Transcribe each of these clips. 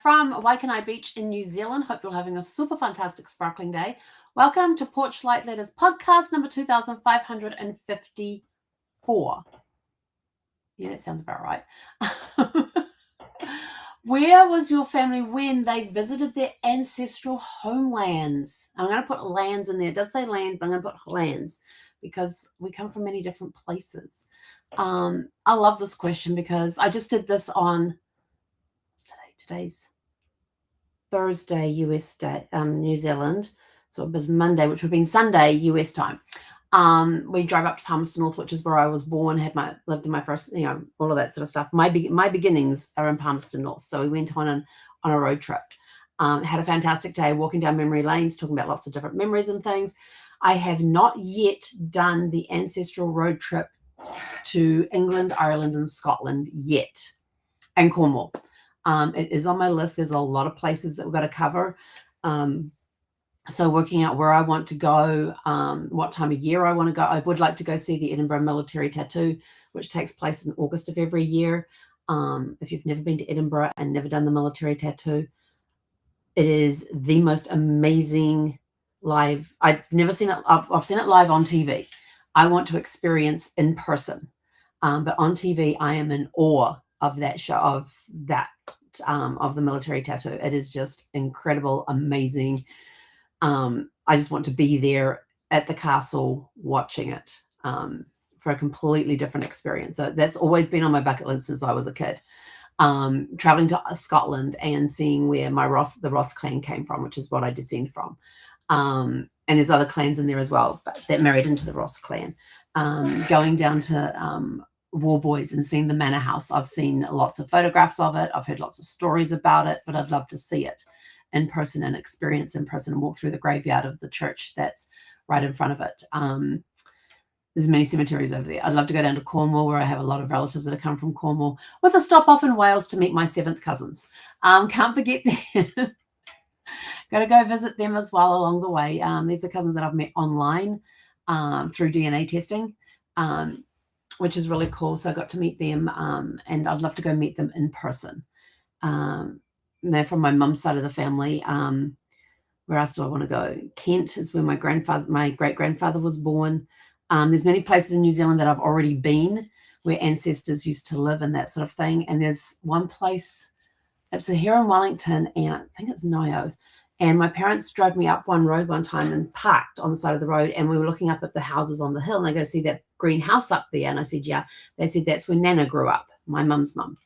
from Waikanae Beach in New Zealand. Hope you're having a super fantastic, sparkling day. Welcome to Porch Light Letters podcast number 2554. Yeah, that sounds about right. Where was your family when they visited their ancestral homelands? I'm going to put lands in there. It does say land, but I'm going to put lands because we come from many different places. I love this question because I just did this on today's Thursday, US day, New Zealand. So it was Monday, which would have been Sunday, US time. We drove up to Palmerston North, which is where I was born, lived in my first, all of that sort of stuff. My beginnings are in Palmerston North. So we went on a road trip. Had a fantastic day walking down memory lanes, talking about lots of different memories and things. I have not yet done the ancestral road trip to England, Ireland, and Scotland yet, and Cornwall. It is on my list. There's a lot of places that we've got to cover. So working out where I want to go, what time of year I want to go. I would like to go see the Edinburgh Military Tattoo, which takes place in August of every year. If you've never been to Edinburgh and never done the military tattoo, it is the most amazing live. I've never seen it. I've seen it live on TV. I want to experience in person. But on TV, I am in awe of that show, of the military tattoo. It is just incredible, amazing. I just want to be there at the castle watching it for a completely different experience. So that's always been on my bucket list since I was a kid. Traveling to Scotland and seeing where the Ross clan came from, which is what I descend from. And there's other clans in there as well, but that married into the Ross clan. Going down to Warboys and seeing the manor house. I've seen lots of photographs of it. I've heard lots of stories about it, but I'd love to see it in person and experience in person and walk through the graveyard of the church that's right in front of it. There's many cemeteries over there. I'd love to go down to Cornwall, where I have a lot of relatives that have come from Cornwall, with a stop off in Wales to meet my 7th cousins. Can't forget them. Got to go visit them as well along the way. These are cousins that I've met online through DNA testing, which is really cool. So I got to meet them, and I'd love to go meet them in person. They're from my mum's side of the family. Where else do I want to go? Kent is where my great-grandfather was born. There's many places in New Zealand that I've already been where ancestors used to live and that sort of thing. And there's one place, it's here in Wellington, and I think it's Nio. And my parents drove me up one road one time and parked on the side of the road, and we were looking up at the houses on the hill, and they go, see that green house up there? And I said, yeah. They said, that's where Nana grew up, my mum's mum.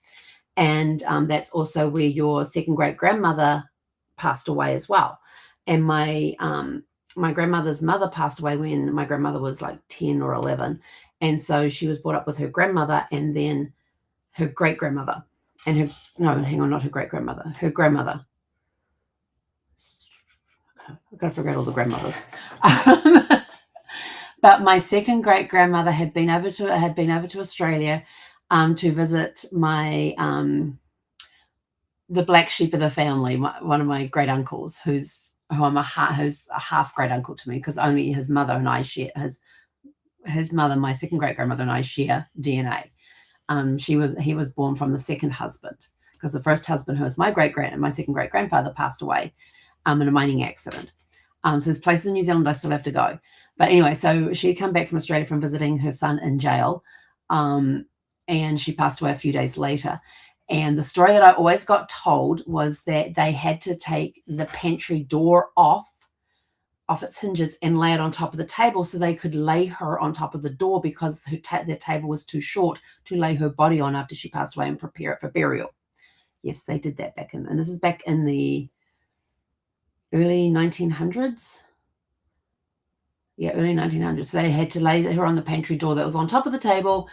And that's also where your second great-grandmother passed away as well. And my grandmother's mother passed away when my grandmother was like 10 or 11. And so she was brought up with her grandmother and then her great-grandmother. And not her great-grandmother, her grandmother. I've got to figure out all the grandmothers. But my second great-grandmother had been over to Australia to visit my the black sheep of the family, one of my great uncles, who's a half great uncle to me, because only his mother and I share his mother, my second great-grandmother, and I share DNA. He was born from the second husband, because the first husband, who was my second great-grandfather, passed away in a mining accident. So there's places in New Zealand I still have to go. But anyway, so she'd come back from Australia from visiting her son in jail, and she passed away a few days later. And the story that I always got told was that they had to take the pantry door off its hinges and lay it on top of the table so they could lay her on top of the door, because their table was too short to lay her body on after she passed away and prepare it for burial. Yes, they did that and this is back in the early 1900s. Yeah, early 1900s. So they had to lay her on the pantry door that was on top of the table.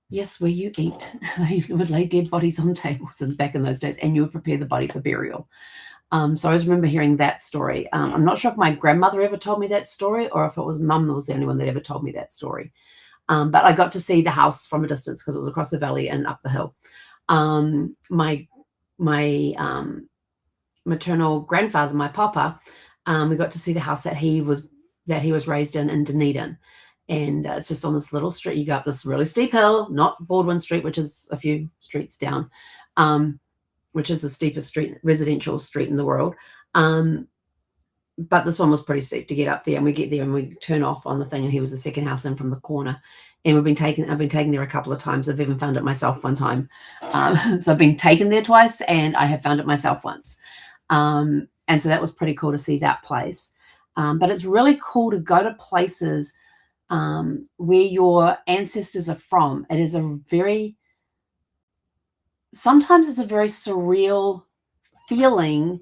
Yes, where you eat. They would lay dead bodies on tables back in those days, and you would prepare the body for burial. So I always remember hearing that story. I'm not sure if my grandmother ever told me that story, or if it was mum that was the only one that ever told me that story. But I got to see the house from a distance because it was across the valley and up the hill. My maternal grandfather, my papa, we got to see the house that he was raised in Dunedin. And it's just on this little street. You go up this really steep hill, not Baldwin Street, which is a few streets down. which is the steepest residential street in the world. But this one was pretty steep to get up there, and we get there and we turn off on the thing, and he was the second house in from the corner. And I've been taken there a couple of times. I've even found it myself one time. So I've been taken there twice, and I have found it myself once. And so that was pretty cool to see that place. But it's really cool to go to places where your ancestors are from. Sometimes it's a very surreal feeling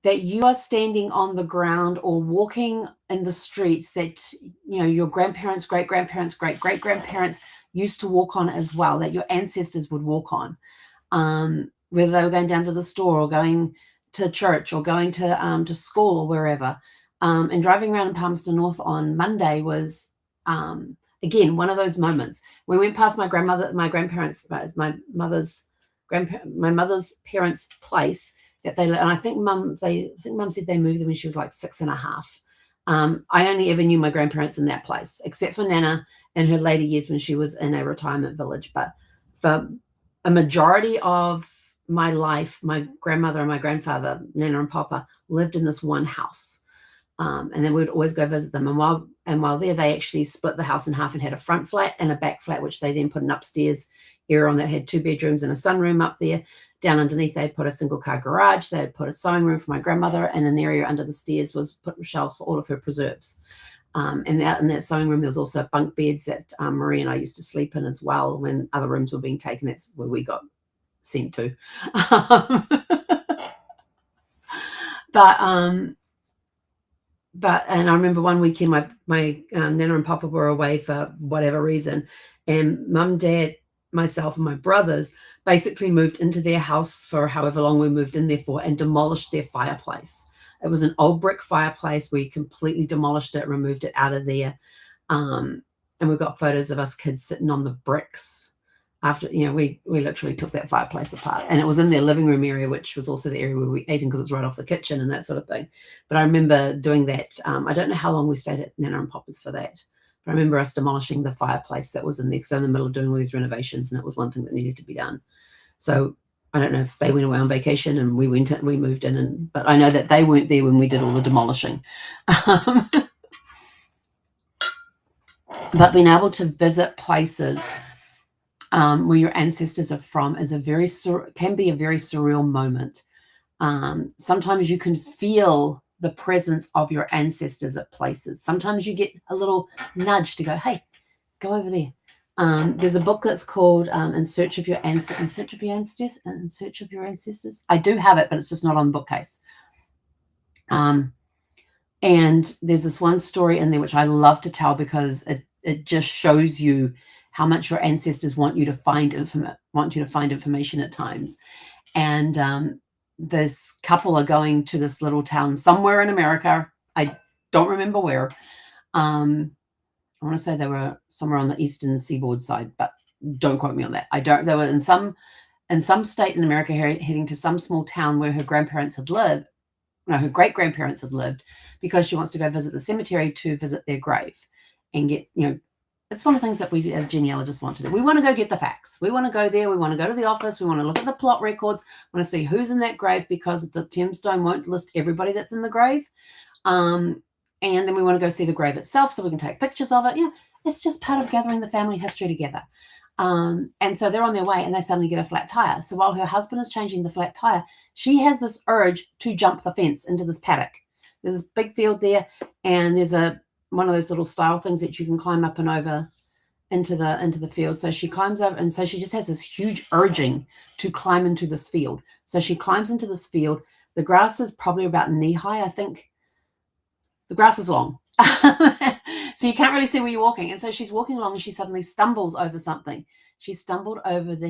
that you are standing on the ground or walking in the streets that, your grandparents, great-grandparents, great-great-grandparents used to walk on as well, that your ancestors would walk on, whether they were going down to the store or going to church or going to school or wherever. And driving around in Palmerston North on Monday was, again, one of those moments. We went past my grandparents, my mother's parents' place, and I think mum said they moved them when she was like 6.5. I only ever knew my grandparents in that place, except for Nana in her later years when she was in a retirement village. But for a majority of my life, my grandmother and my grandfather, Nana and Papa, lived in this one house. And then we would always go visit them. And while there, they actually split the house in half and had a front flat and a back flat, which they then put an upstairs area on that had 2 bedrooms and a sunroom up there. Down underneath, they'd put a single-car garage. They'd put a sewing room for my grandmother, and an area under the stairs was put with shelves for all of her preserves. And in that sewing room, there was also bunk beds that Marie and I used to sleep in as well when other rooms were being taken. That's where we got sent to. And I remember one weekend my Nana and Papa were away for whatever reason, and Mum, Dad, myself, and my brothers basically moved into their house for however long we moved in there for, and demolished their fireplace. It was an old brick fireplace. We completely demolished it, removed it out of there, and we've got photos of us kids sitting on the bricks after, we literally took that fireplace apart, and it was in their living room area, which was also the area where we ate in because it's right off the kitchen and that sort of thing. But I remember doing that. I don't know how long we stayed at Nana and Papa's for that, but I remember us demolishing the fireplace that was in there because they're in the middle of doing all these renovations, and it was one thing that needed to be done. So I don't know if they went away on vacation and we moved in, but I know that they weren't there when we did all the demolishing. But being able to visit places where your ancestors are from can be a very surreal moment. Sometimes you can feel the presence of your ancestors at places. Sometimes you get a little nudge to go, hey, go over there. There's a book that's called In Search of Your Ancestors. I do have it, but it's just not on the bookcase. And there's this one story in there which I love to tell because it just shows you how much your ancestors want you to find information at times. And this couple are going to this little town somewhere in America. I don't remember where. I want to say they were somewhere on the eastern seaboard side, but don't quote me on that. They were in some state in America heading to some small town where her grandparents had lived. No, her great-grandparents had lived, because she wants to go visit the cemetery to visit their grave and get, it's one of the things that we as genealogists want to do. We want to go get the facts. We want to go there. We want to go to the office. We want to look at the plot records. We want to see who's in that grave, because the tombstone won't list everybody that's in the grave. And then we want to go see the grave itself so we can take pictures of it. It's just part of gathering the family history together. And so they're on their way and they suddenly get a flat tire. So while her husband is changing the flat tire, she has this urge to jump the fence into this paddock. There's this big field there, and there's one of those little stile things that you can climb up and over into the field. So she climbs up, and so she just has this huge urging to climb into this field. So she climbs into this field. The grass is probably about knee high, I think. The grass is long. So you can't really see where you're walking. And so she's walking along and she suddenly stumbles over something. She stumbled over the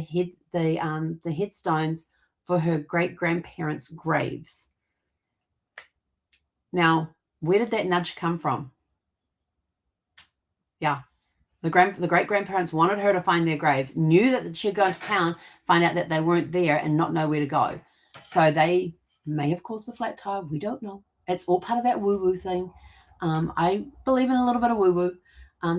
headstones for her great-grandparents' graves. Now, where did that nudge come from? Yeah. The great-grandparents wanted her to find their grave, knew that she'd go into town, find out that they weren't there and not know where to go. So they may have caused the flat tire. We don't know. It's all part of that woo-woo thing. I believe in a little bit of woo-woo.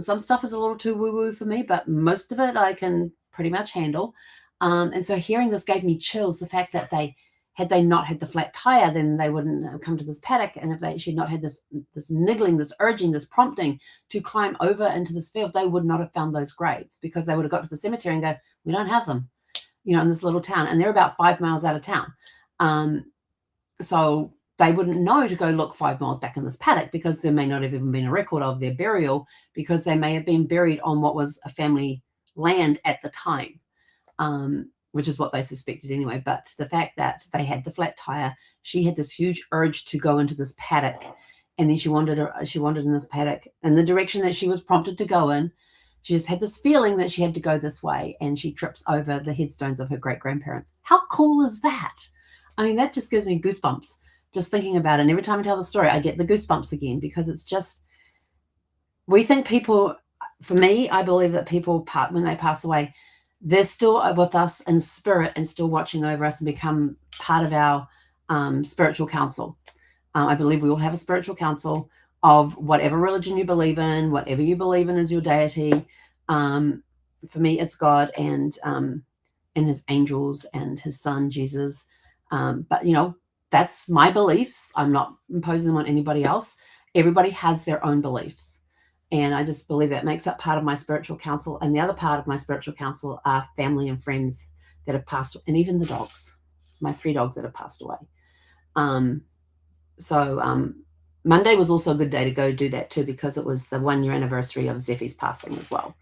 Some stuff is a little too woo-woo for me, but most of it I can pretty much handle. And so hearing this gave me chills. The fact that had they not had the flat tire, then they wouldn't have come to this paddock. And if she'd not had this niggling, this urging, this prompting to climb over into this field, they would not have found those graves, because they would have got to the cemetery and go, we don't have them, in this little town. And they're about 5 miles out of town. So they wouldn't know to go look 5 miles back in this paddock, because there may not have even been a record of their burial, because they may have been buried on what was a family land at the time. Which is what they suspected anyway. But the fact that they had the flat tire, she had this huge urge to go into this paddock, and then she wandered in this paddock in the direction that she was prompted to go in. She just had this feeling that she had to go this way, and she trips over the headstones of her great-grandparents. How cool is that? I mean, that just gives me goosebumps just thinking about it. And every time I tell the story, I get the goosebumps again, because it's just, we think people, for me, I believe that people, when they pass away, they're still with us in spirit and still watching over us and become part of our spiritual council. I believe we all have a spiritual council of whatever religion you believe in, whatever you believe in is your deity. For me, it's God and his angels and his son, Jesus. But, that's my beliefs. I'm not imposing them on anybody else. Everybody has their own beliefs. And I just believe that makes up part of my spiritual council. And the other part of my spiritual council are family and friends that have passed, and even the dogs, my 3 dogs that have passed away. So Monday was also a good day to go do that too, because it was the 1 year anniversary of Zeffie's passing as well.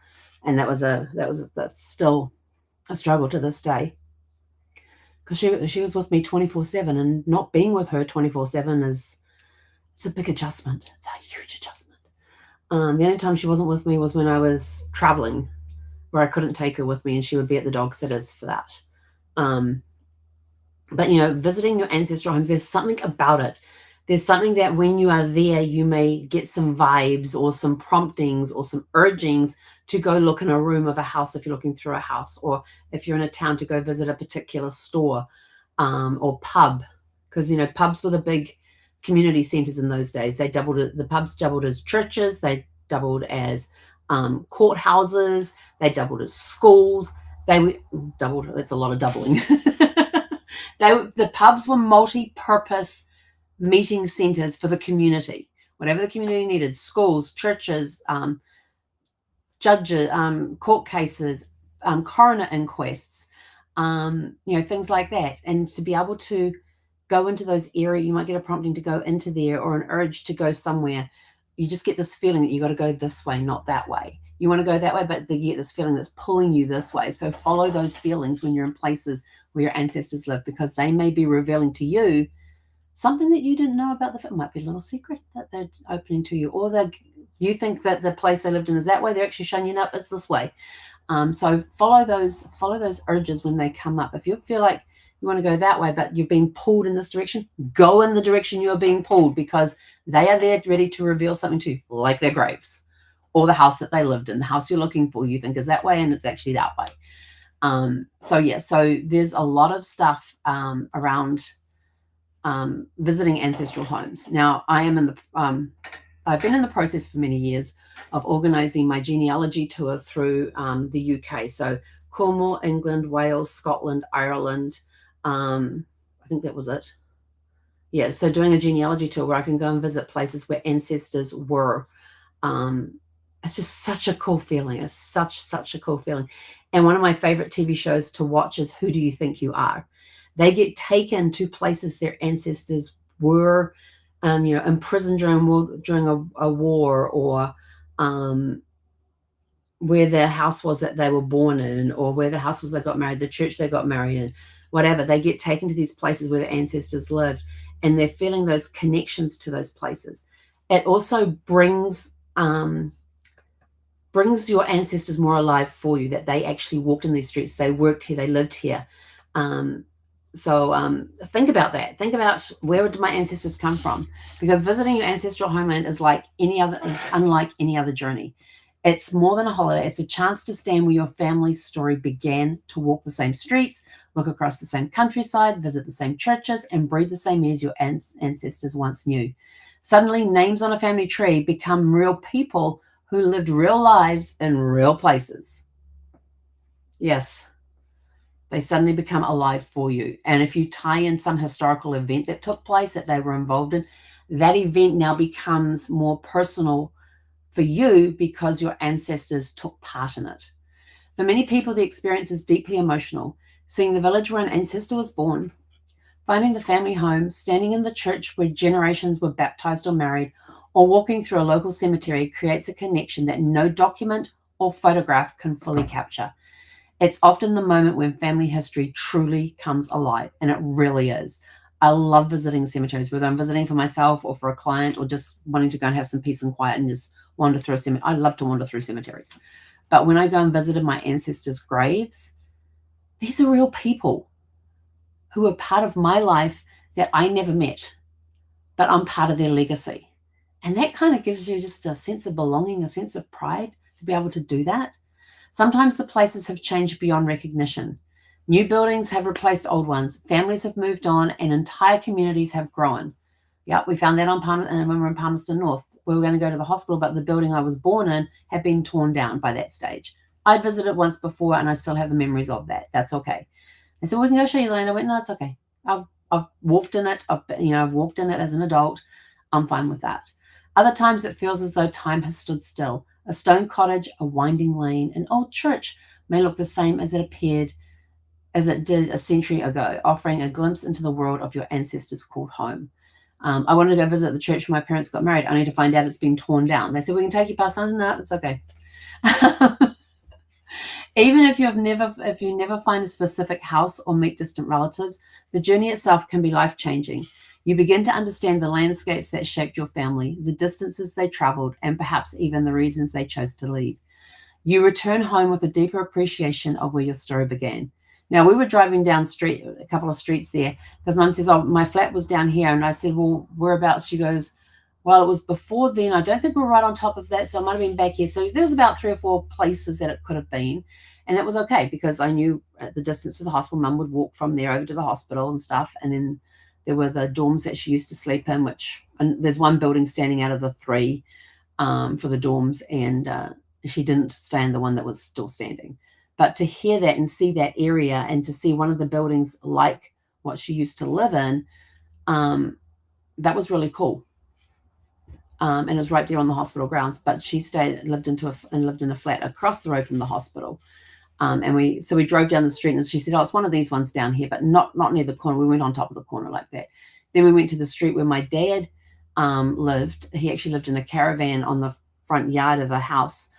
And that's still a struggle to this day, because she was with me 24/7, and not being with her 24/7 it's a big adjustment. It's a huge adjustment. The only time she wasn't with me was when I was traveling, where I couldn't take her with me, and she would be at the dog sitters for that. But, visiting your ancestral homes, there's something about it. There's something that when you are there, you may get some vibes or some promptings or some urgings to go look in a room of a house if you're looking through a house, or if you're in a town to go visit a particular store or pub. Because, pubs were the big community centers in those days. The pubs doubled as churches, they doubled as courthouses, they doubled as schools. Doubled, that's a lot of doubling. The pubs were multi-purpose meeting centers for the community, whatever the community needed: schools, churches, judges, court cases, coroner inquests, things like that. And to be able to go into those areas, you might get a prompting to go into there, or an urge to go somewhere. You just get this feeling that you got to go this way, not that way. You want to go that way, but you get this feeling that's pulling you this way. So follow those feelings when you're in places where your ancestors live, because they may be revealing to you something that you didn't know about. It might be a little secret that they're opening to you, or you think that the place they lived in is that way. They're actually showing you up, it's this way. So follow those urges when they come up. If you feel like you want to go that way, but you're being pulled in this direction, go in the direction you're being pulled, because they are there ready to reveal something to you, like their graves or the house that they lived in, the house you're looking for, you think is that way, and it's actually that way. So there's a lot of stuff around visiting ancestral homes. Now, I've been in the process for many years of organizing my genealogy tour through the UK. So Cornwall, England, Wales, Scotland, Ireland. I think that was it. Yeah, so doing a genealogy tour where I can go and visit places where ancestors were. It's just such a cool feeling. It's such a cool feeling. And one of my favorite TV shows to watch is Who Do You Think You Are? They get taken to places their ancestors were, imprisoned during a war, or where their house was that they were born in, or where the house was they got married, the church they got married in, whatever. They get taken to these places where their ancestors lived, and they're feeling those connections to those places. It also brings your ancestors more alive for you, that they actually walked in these streets, they worked here, they lived here. So think about that. Think about, where did my ancestors come from? Because visiting your ancestral homeland is unlike any other journey. It's more than a holiday. It's a chance to stand where your family's story began, to walk the same streets, look across the same countryside, visit the same churches, and breathe the same air as your ancestors once knew. Suddenly, names on a family tree become real people who lived real lives in real places. Yes. They suddenly become alive for you. And if you tie in some historical event that took place that they were involved in, that event now becomes more personal for you because your ancestors took part in it. For many people, the experience is deeply emotional. Seeing the village where an ancestor was born, finding the family home, standing in the church where generations were baptized or married, or walking through a local cemetery creates a connection that no document or photograph can fully capture. It's often the moment when family history truly comes alive, and it really is. I love visiting cemeteries, whether I'm visiting for myself or for a client or just wanting to go and have some peace and quiet and just wander through a cemetery. I love to wander through cemeteries. But when I go and visited my ancestors' graves, these are real people who are part of my life that I never met, but I'm part of their legacy. And that kind of gives you just a sense of belonging, a sense of pride to be able to do that. Sometimes the places have changed beyond recognition. New buildings have replaced old ones, families have moved on, and entire communities have grown. Yeah, we found that when we were in Palmerston North. We were going to go to the hospital, but the building I was born in had been torn down by that stage. I'd visited once before, and I still have the memories of that. That's okay. They said, we can go show you the land. I went, no, it's okay. I've walked in it. I've walked in it as an adult. I'm fine with that. Other times it feels as though time has stood still. A stone cottage, a winding lane, an old church may look the same as it did a century ago, offering a glimpse into the world of your ancestors called home. I wanted to go visit the church where my parents got married, only to find out it's been torn down. They said, we can take you past. No, it's okay. Even if you never find a specific house or meet distant relatives, the journey itself can be life-changing. You begin to understand the landscapes that shaped your family, the distances they traveled, and perhaps even the reasons they chose to leave. You return home with a deeper appreciation of where your story began. Now, we were driving down a couple of streets there, because Mum says, oh, my flat was down here. And I said, well, whereabouts? She goes, well, it was before then. I don't think we were right on top of that, so I might have been back here. So there was about 3 or 4 places that it could have been. And that was okay, because I knew at the distance to the hospital, Mum would walk from there over to the hospital and stuff. And then there were the dorms that she used to sleep in, and there's one building standing out of the 3 for the dorms. And she didn't stay in the one that was still standing. But to hear that and see that area and to see one of the buildings like what she used to live in, that was really cool. And it was right there on the hospital grounds. But she lived in a flat across the road from the hospital. And we drove down the street, and she said, oh, it's one of these ones down here, but not near the corner. We went on top of the corner like that. Then we went to the street where my dad lived. He actually lived in a caravan on the front yard of a house.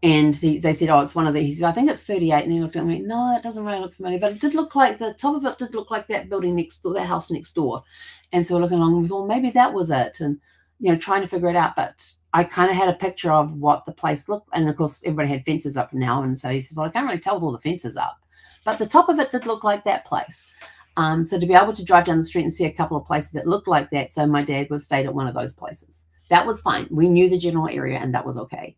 And they said, oh, it's one of these. He said, I think it's 38. And he looked at me, no, it doesn't really look familiar. But it did look like the top of it did look like that building next door, that house next door. And so we're looking along and we thought, maybe that was it. And, trying to figure it out. But I kind of had a picture of what the place looked. And, of course, everybody had fences up now. And so he said, well, I can't really tell with all the fences up. But the top of it did look like that place. So to be able to drive down the street and see a couple of places that looked like that. So my dad was stayed at one of those places. That was fine. We knew the general area, and that was okay.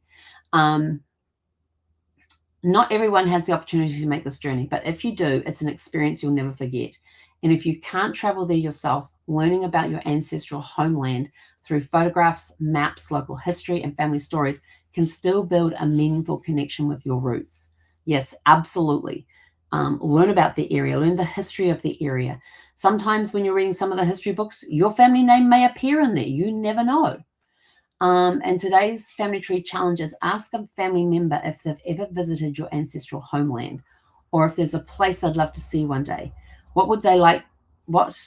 Not everyone has the opportunity to make this journey, but if you do, it's an experience you'll never forget. And if you can't travel there yourself, learning about your ancestral homeland through photographs, maps, local history, and family stories can still build a meaningful connection with your roots. Yes, absolutely. Learn about the area, learn the history of the area. Sometimes when you're reading some of the history books, your family name may appear in there. You never know. And today's Family Tree Challenge is ask a family member if they've ever visited your ancestral homeland, or if there's a place they'd love to see one day. What would they like? What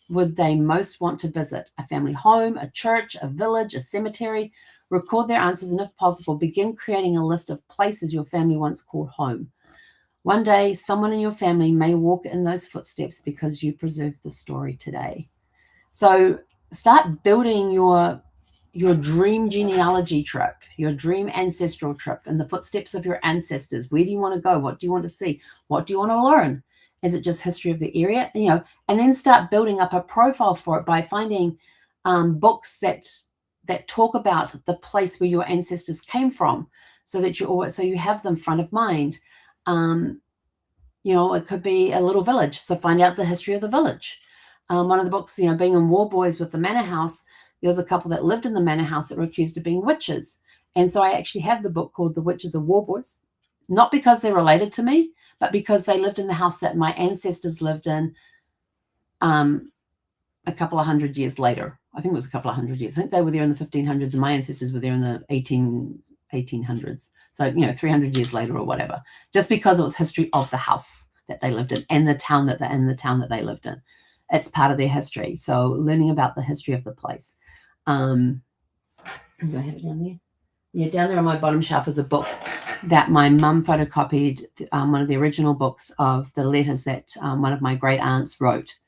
would they most want to visit? A family home, a church, a village, a cemetery? Record their answers, and if possible, begin creating a list of places your family once called home. One day, someone in your family may walk in those footsteps because you preserved the story today. So start building your dream genealogy trip, your dream ancestral trip, in the footsteps of your ancestors. Where do you want to go? What do you want to see? What do you want to learn? Is it just history of the area? And then start building up a profile for it by finding books that talk about the place where your ancestors came from, so that you have them front of mind. It could be a little village, so find out the history of the village. One of the books, being in War Boys with the Manor House, there was a couple that lived in the manor house that were accused of being witches. And so I actually have the book called The Witches of War Boys, not because they're related to me, but because they lived in the house that my ancestors lived in a couple of hundred years later. I think it was a couple of hundred years. I think they were there in the 1500s and my ancestors were there in the 1800s. So, 300 years later or whatever, just because it was history of the house that they lived in and the town that they lived in. It's part of their history. So learning about the history of the place. Do I have it down there? Yeah, down there on my bottom shelf is a book that my mum photocopied, one of the original books of the letters that one of my great aunts wrote,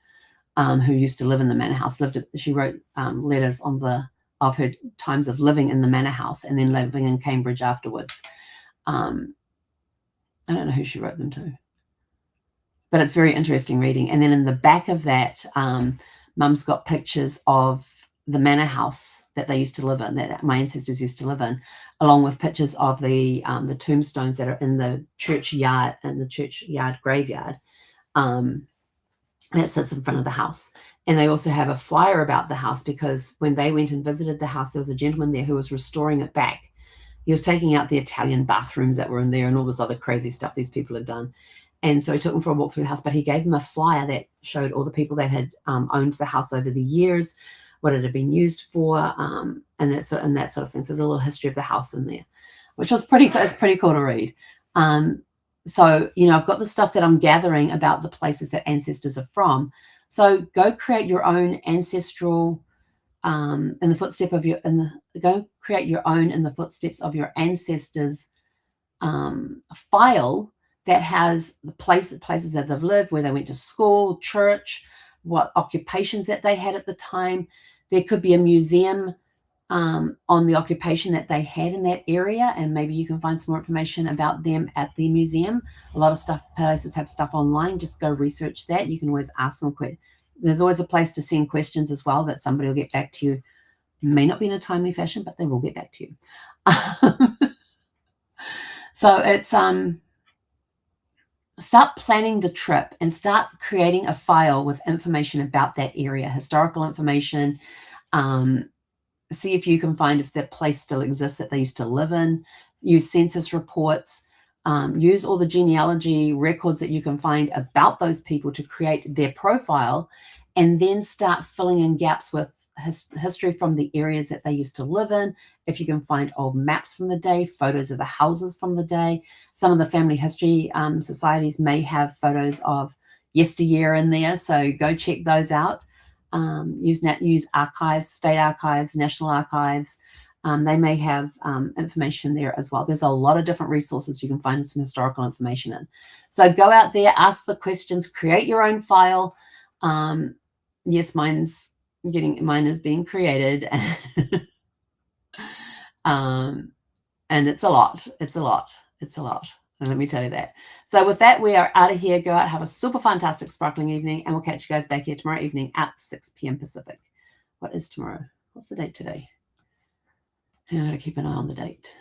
who used to live in the manor house. She wrote letters of her times of living in the manor house and then living in Cambridge afterwards. I don't know who she wrote them to, but it's very interesting reading. And then in the back of that, Mum's got pictures of the manor house that they used to live in, that my ancestors used to live in, along with pictures of the tombstones that are in the churchyard, graveyard that sits in front of the house. And they also have a flyer about the house because when they went and visited the house, there was a gentleman there who was restoring it back. He was taking out the Italian bathrooms that were in there and all this other crazy stuff these people had done. And so he took them for a walk through the house, but he gave them a flyer that showed all the people that had owned the house over the years, what it had been used for, and that sort of thing. So there's a little history of the house in there, which was it's pretty cool to read. So, I've got the stuff that I'm gathering about the places that ancestors are from. So go create your own ancestral in the footsteps of your ancestors file that has the places that they've lived, where they went to school, church, what occupations that they had at the time. There could be a museum on the occupation that they had in that area, and maybe you can find some more information about them at the museum. A lot of places have stuff online. Just go research that. You can always ask them questions. There's always a place to send questions as well that somebody will get back to you. May not be in a timely fashion, but they will get back to you. So it's start planning the trip and start creating a file with information about that area, historical information. See if you can find if that place still exists that they used to live in. Use census reports. Use all the genealogy records that you can find about those people to create their profile, and then start filling in gaps with history from the areas that they used to live in. If you can find old maps from the day, photos of the houses from the day. Some of the family history societies may have photos of yesteryear in there, so go check those out. Use archives, state archives, national archives. They may have information there as well. There's a lot of different resources you can find some historical information in. So go out there, ask the questions, create your own file. Yes, mine is being created. And it's a lot. And let me tell you that. So with that, we are out of here. Go out, have a super fantastic sparkling evening, and we'll catch you guys back here tomorrow evening at 6 p.m. Pacific. What is tomorrow? What's the date today? I got to keep an eye on the date.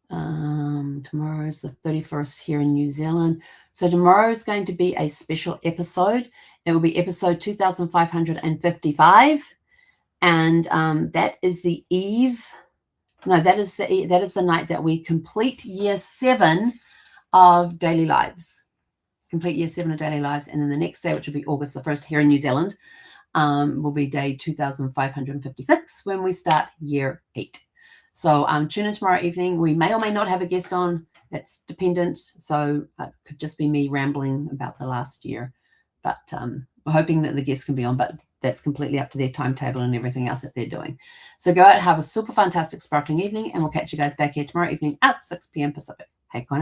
Tomorrow is the 31st here in New Zealand. So tomorrow is going to be a special episode. It will be episode 2555. And that is the eve. No, that is the night that we complete year 7 of daily lives. Complete year 7 of daily lives. And then the next day, which will be August the 1st here in New Zealand, will be day 2556 when we start year 8. So tune in tomorrow evening. We may or may not have a guest on. It's dependent. So it could just be me rambling about the last year. But we're hoping that the guests can be on, but that's completely up to their timetable and everything else that they're doing. So go out, have a super fantastic sparkling evening, and we'll catch you guys back here tomorrow evening at 6 p.m. Pacific. Hey,